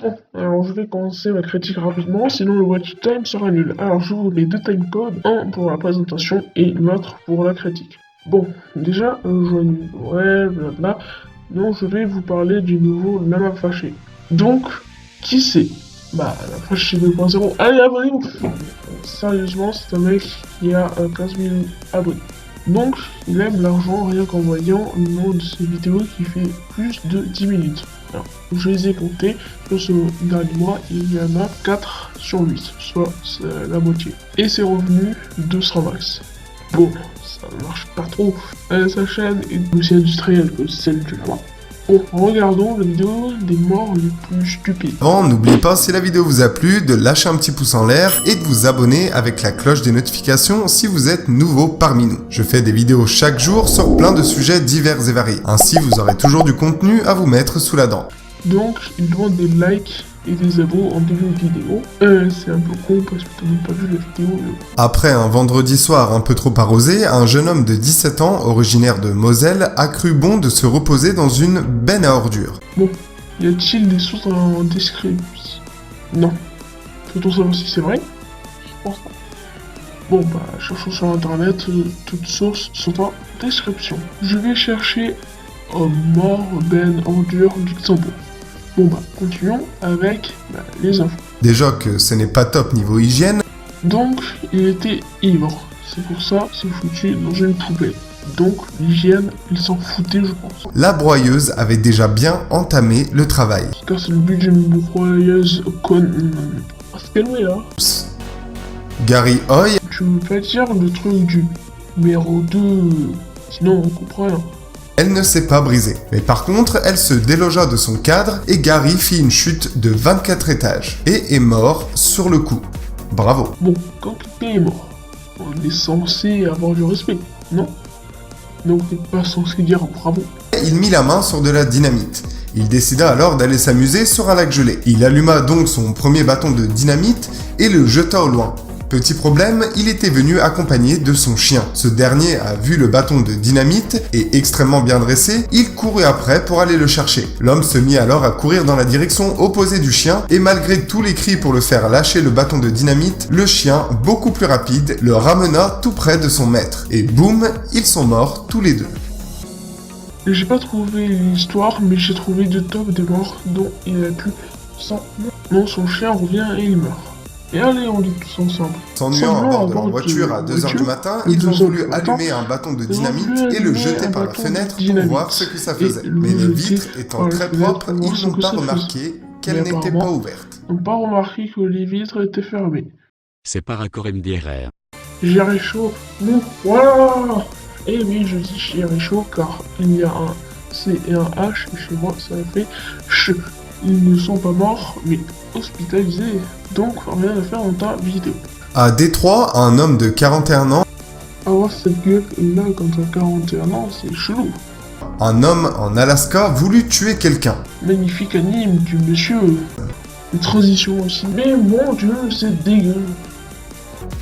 Bon, alors je vais commencer ma critique rapidement, sinon le watch time sera nul. Alors je vous mets deux timecodes, un pour la présentation et l'autre pour la critique. Bon, déjà, joyeux Noël, blabla. Donc je vais vous parler du nouveau Lama Fâché. Donc, qui c'est? Bah, la Fâché 2.0. Allez, abonnez-vous! Sérieusement, c'est un mec qui a 15 000 abonnés. Donc, il aime l'argent rien qu'en voyant le nom de ses vidéos qui fait plus de 10 minutes. Alors, je les ai comptés, sur ce dernier mois, il y en a 4 sur 8, soit la moitié. Et ses revenus, 200 max. Bon, ça marche pas trop. Sa chaîne est aussi industrielle que celle du Lama. Bon, regardons la vidéo des morts les plus stupides. Avant, n'oubliez pas, si la vidéo vous a plu, de lâcher un petit pouce en l'air et de vous abonner avec la cloche des notifications si vous êtes nouveau parmi nous. Je fais des vidéos chaque jour sur plein de sujets divers et variés. Ainsi, vous aurez toujours du contenu à vous mettre sous la dent. Donc, il demande des likes et des abos en début de vidéo. C'est un peu con parce que t'as même pas vu la vidéo. Après un vendredi soir un peu trop arrosé, un jeune homme de 17 ans, originaire de Moselle, a cru bon de se reposer dans une benne à ordures. Bon, y a-t-il des sources en description? Non. Peut-on savoir si c'est vrai? Je pense pas. Bon bah, cherchons sur internet, toutes sources sont en description. Je vais chercher mort, benne, ordure, Luxembourg. Bon bah, continuons avec les infos. Déjà que ce n'est pas top niveau hygiène. Donc, il était ivre. C'est pour ça, c'est foutu dans une poubelle. Donc, l'hygiène, il s'en foutait, je pense. La broyeuse avait déjà bien entamé le travail. Car c'est le but d'une broyeuse con... Ah, c'est calmé là. Gary Hoy. Tu veux pas dire le truc du numéro 2, sinon on comprend rien. Elle ne s'est pas brisée. Mais par contre, elle se délogea de son cadre et Gary fit une chute de 24 étages et est mort sur le coup. Bravo. Bon, quand quelqu'un est mort, on est censé avoir du respect, non? Donc t'es pas censé dire bravo. Il mit la main sur de la dynamite. Il décida alors d'aller s'amuser sur un lac gelé. Il alluma donc son premier bâton de dynamite et le jeta au loin. Petit problème, il était venu accompagné de son chien. Ce dernier a vu le bâton de dynamite et extrêmement bien dressé, il courut après pour aller le chercher. L'homme se mit alors à courir dans la direction opposée du chien et malgré tous les cris pour le faire lâcher le bâton de dynamite, le chien, beaucoup plus rapide, le ramena tout près de son maître. Et boum, ils sont morts tous les deux. J'ai pas trouvé l'histoire, mais j'ai trouvé de top des morts dont il a pu sans... Non, son chien revient et il meurt. Et allez, on lit tous ensemble. S'ennuyant à bord de leur voiture à 2h du matin, ils ont voulu allumer un bâton de dynamite et le jeter par la fenêtre pour voir ce que ça faisait. Mais les vitres étant très propres, ils n'ont pas remarqué qu'elles n'étaient pas ouvertes. Ils n'ont pas remarqué que les vitres étaient fermées. C'est par accord MDRR. J'ai chaud. Bon, voilà. Et oui, je dis j'ai chaud car il y a un C et un H et chez moi ça fait ch. Ils ne sont pas morts, mais hospitalisés. Donc, rien à faire dans ta vidéo. À Détroit, un homme de 41 ans... Avoir cette gueule là quand t'as 41 ans, c'est chelou. Un homme en Alaska voulut tuer quelqu'un. Magnifique anime du monsieur. Une transition aussi. Mais mon dieu, c'est dégueu.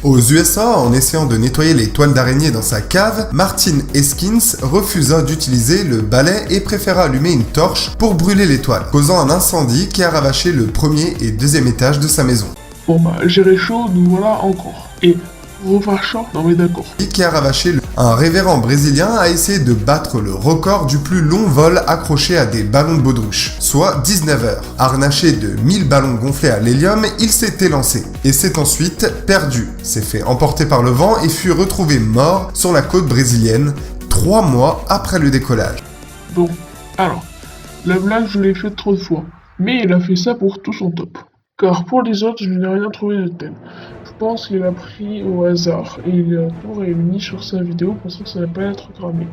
Aux USA, en essayant de nettoyer les toiles d'araignée dans sa cave, Martin Eskins refusa d'utiliser le balai et préféra allumer une torche pour brûler les toiles, causant un incendie qui a ravaché le premier et deuxième étage de sa maison. Bon bah, j'ai chaud, nous voilà encore. Et revarchant, non mais d'accord. Qui a ravaché Un révérend brésilien a essayé de battre le record du plus long vol accroché à des ballons de baudruche, soit 19 heures. Harnaché de 1000 ballons gonflés à l'hélium, il s'est élancé et s'est ensuite perdu, s'est fait emporter par le vent et fut retrouvé mort sur la côte brésilienne 3 mois après le décollage. Bon, alors, la blague je l'ai faite trop de fois, mais il a fait ça pour tout son top. Car pour les autres, je n'ai rien trouvé de tel. Je pense qu'il a pris au hasard et il a tout réuni sur sa vidéo pensant que ça n'allait pas être cramé.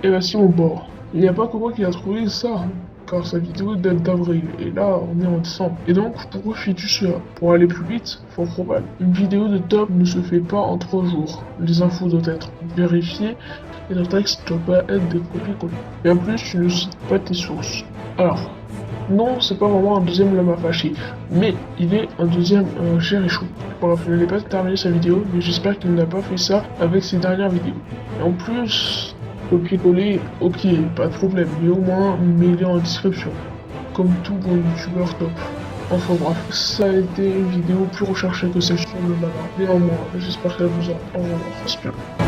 Et voici mon bord. Il n'y a pas que moi qui a trouvé ça, car sa vidéo date d'avril, et là on est en décembre. Et donc, pourquoi fais-tu cela? Pour aller plus vite? Fort probable. Une vidéo de top ne se fait pas en 3 jours. Les infos doivent être vérifiées et le texte ne doit pas être des copier-coller. Et en plus, tu ne cites pas tes sources. Alors, non, c'est pas vraiment un deuxième Lama Fâché, mais il est un deuxième cher et chaud. Bref, je n'ai pas terminé sa vidéo, mais j'espère qu'il n'a pas fait ça avec ses dernières vidéos. Et en plus, copier-coller, ok, pas de problème, mais au moins mets-le en description, comme tout bon youtubeur top. Enfin bref, ça a été une vidéo plus recherchée que celle sur le manga. Néanmoins, j'espère qu'elle vous a. Au revoir.